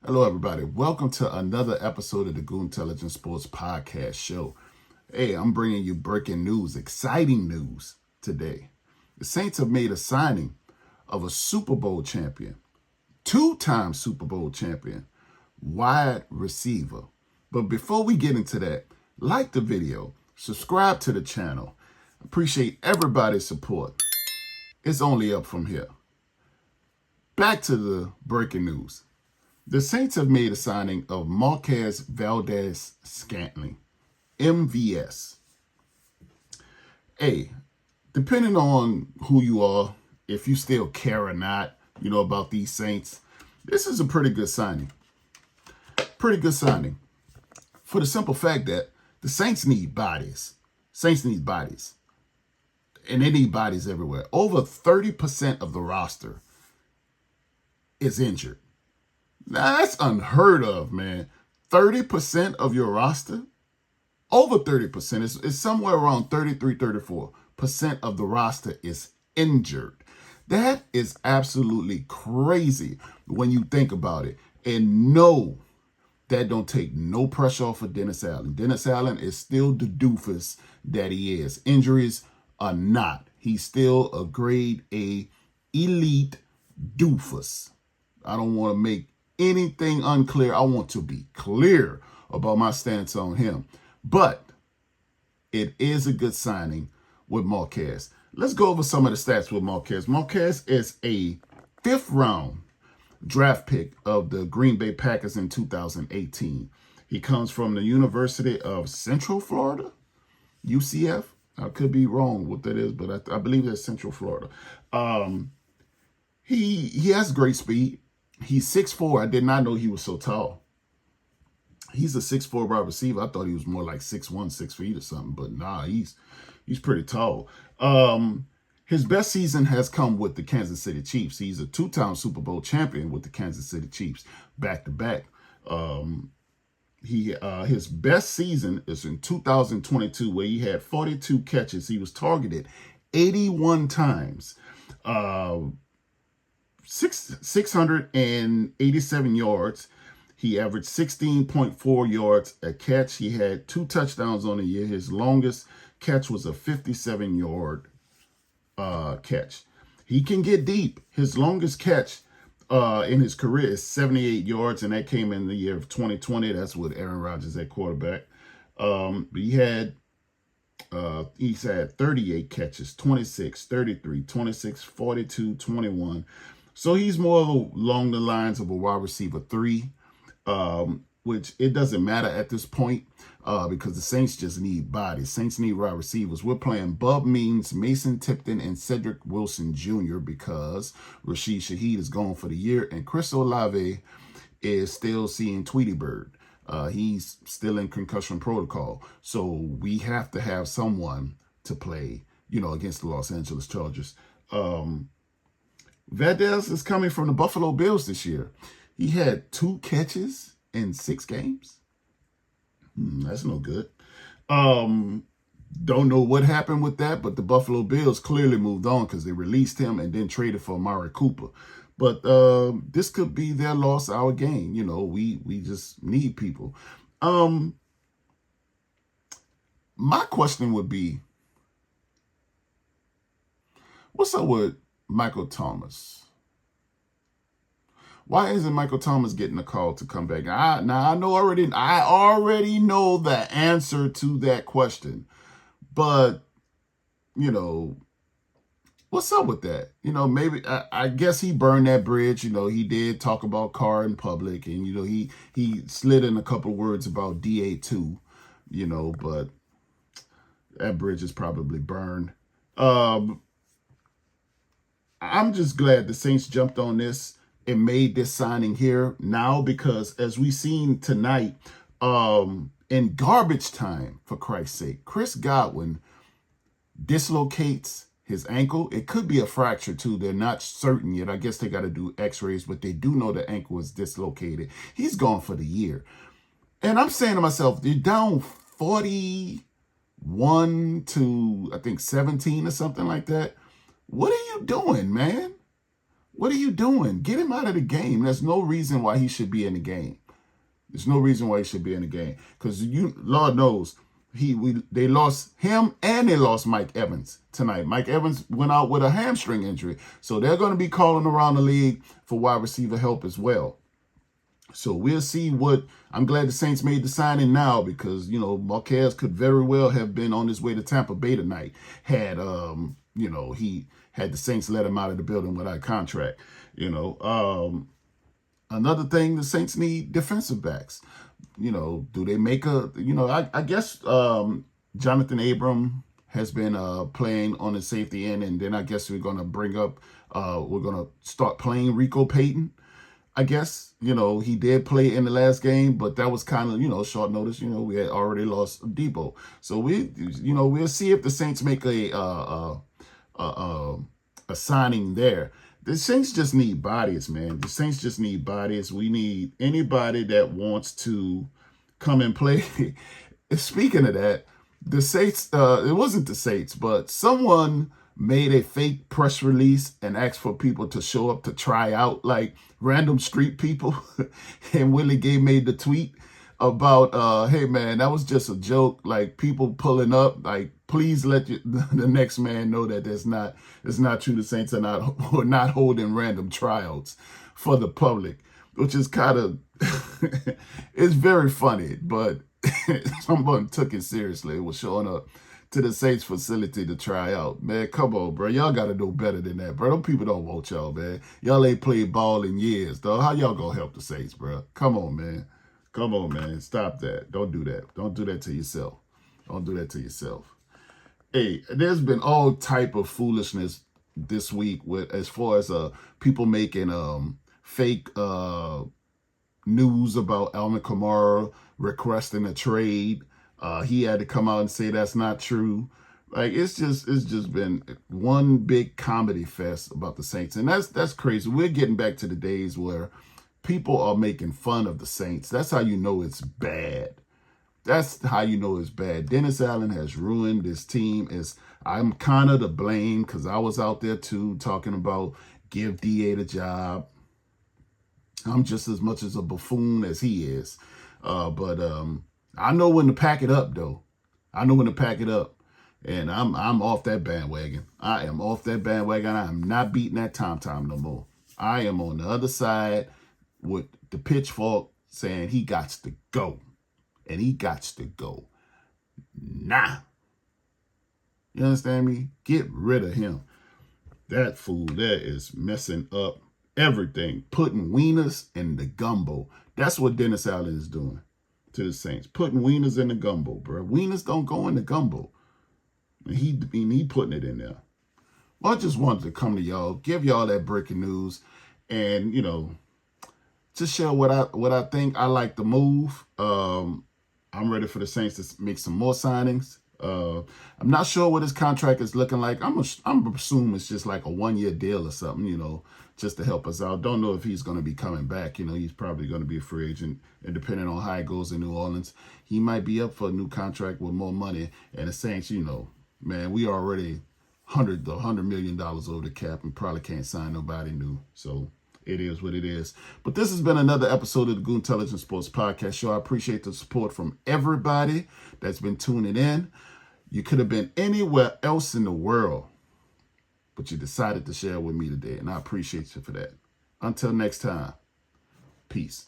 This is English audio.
Hello, everybody. Welcome to another episode of the Goo Intelligence Sports Podcast Show. Hey, I'm bringing you breaking news, exciting news today. The Saints have made a signing of a Super Bowl champion, two-time Super Bowl champion, wide receiver. But before we get into that, like the video, subscribe to the channel. Appreciate everybody's support. It's only up from here. Back to the breaking news. The Saints have made a signing of Marquez Valdes-Scantling, MVS. Hey, depending on who you are, if you still care or not, about these Saints, this is a pretty good signing. Pretty good signing. For the simple fact that the Saints need bodies. Saints need bodies. And they need bodies everywhere. Over 30% of the roster is injured. Now, that's unheard of, man. 30% of your roster, over 30%, it's somewhere around 33, 34% of the roster is injured. That is absolutely crazy when you think about it. And no, that don't take no pressure off of Dennis Allen. Dennis Allen is still the doofus that he is. Injuries are not. He's still a grade A elite doofus. I don't want to make anything unclear. I want to be clear about my stance on him. But it is a good signing with Marquez. Let's go over some of the stats with Marquez. Marquez is a 5th round draft pick of the Green Bay Packers in 2018. He comes from the University of Central Florida, UCF. I could be wrong what that is, but I believe that's Central Florida. He has great speed. He's 6'4". I did not know he was so tall. He's a 6'4" wide receiver. I thought he was more like 6'1", 6 feet or something. But nah, he's pretty tall. His best season has come with the Kansas City Chiefs. He's a 2-time Super Bowl champion with the Kansas City Chiefs, back to back. His best season is in 2022, where he had 42 catches. He was targeted 81 times. 687 yards. He averaged 16.4 yards a catch. He had 2 touchdowns on the year. His longest catch was a 57-yard catch. He can get deep. His longest catch in his career is 78 yards, and that came in the year of 2020. That's with Aaron Rodgers at quarterback. But he's had 38 catches, 26, 33, 26, 42, 21. So he's more along the lines of a wide receiver 3, which it doesn't matter at this point because the Saints just need bodies. Saints need wide receivers. We're playing Bub Means, Mason Tipton, and Cedric Wilson Jr. because Rashid Shaheed is gone for the year, and Chris Olave is still seeing Tweety Bird. He's still in concussion protocol. So we have to have someone to play, against the Los Angeles Chargers. Valdes is coming from the Buffalo Bills this year. He had 2 catches in 6 games. That's no good. Don't know what happened with that, but the Buffalo Bills clearly moved on because they released him and then traded for Amari Cooper. But this could be their loss, our gain. We just need people. My question would be, what's up with Michael Thomas? Why isn't Michael Thomas getting a call to come back? I already know the answer to that question. But, what's up with that? Maybe I guess he burned that bridge. He did talk about Carr in public, and he slid in a couple of words about DA2, but that bridge is probably burned. I'm just glad the Saints jumped on this and made this signing here now, because as we seen tonight, in garbage time, for Christ's sake, Chris Godwin dislocates his ankle. It could be a fracture too. They're not certain yet. I guess they got to do x-rays, but they do know the ankle is dislocated. He's gone for the year. And I'm saying to myself, they're down 41 to, I think, 17 or something like that. What are you doing, man? What are you doing? Get him out of the game. There's no reason why he should be in the game. There's no reason why he should be in the game. Because Lord knows, they lost him and they lost Mike Evans tonight. Mike Evans went out with a hamstring injury. So they're going to be calling around the league for wide receiver help as well. So we'll see I'm glad the Saints made the signing now because, Marquez could very well have been on his way to Tampa Bay tonight had, he had the Saints let him out of the building without a contract. Another thing, the Saints need defensive backs. Do they make I guess Jonathan Abram has been playing on the safety end, and then I guess we're going to start playing Rico Payton. I guess, he did play in the last game, but that was kind of, short notice. We had already lost Debo. So we'll see if the Saints make a signing there. The Saints just need bodies, man. The Saints just need bodies. We need anybody that wants to come and play. Speaking of that, the Saints, it wasn't the Saints, but someone made a fake press release and asked for people to show up to try out, like random street people. And Willie Gay made the tweet about, hey man, that was just a joke. Like people pulling up, like please let the next man know that it's not true. The Saints are not holding random tryouts for the public, which is kind of, it's very funny, but someone took it seriously. It was showing up to the Saints facility to try out. Man, come on, bro. Y'all got to know better than that, bro. Them people don't want y'all, man. Y'all ain't played ball in years, dog. How y'all gonna help the Saints, bro? Come on, man. Come on, man. Stop that. Don't do that. Don't do that to yourself. Don't do that to yourself. Hey, there's been all type of foolishness this week with as far as people making fake news about Alvin Kamara requesting a trade. He had to come out and say that's not true. Like it's just been one big comedy fest about the Saints, and that's crazy. We're getting back to the days where people are making fun of the Saints. That's how you know it's bad. That's how you know it's bad. Dennis Allen has ruined this team. I'm kind of to blame because I was out there too talking about give DA the job. I'm just as much as a buffoon as he is. But I know when to pack it up, though. I know when to pack it up. And I'm off that bandwagon. I am off that bandwagon. I am not beating that tom no more. I am on the other side with the pitchfork saying he gots to go. And he gots to go now. You understand me? Get rid of him. That fool there is messing up everything. Putting wieners in the gumbo. That's what Dennis Allen is doing to the Saints. Putting wieners in the gumbo, bro. Wieners don't go in the gumbo. And he putting it in there. Well, I just wanted to come to y'all, give y'all that breaking news, and just share what I think. I like the move. I'm ready for the Saints to make some more signings. I'm not sure what his contract is looking like. I'm assuming it's just like a 1-year deal or something, just to help us out. Don't know if he's going to be coming back. He's probably going to be a free agent, and depending on how it goes in New Orleans, he might be up for a new contract with more money. And the Saints, man, we already $100 million over the cap and probably can't sign nobody new. So it is what it is. But this has been another episode of the Goon Intelligence Sports Podcast Show. I appreciate the support from everybody that's been tuning in. You could have been anywhere else in the world, but you decided to share with me today, and I appreciate you for that. Until next time, peace.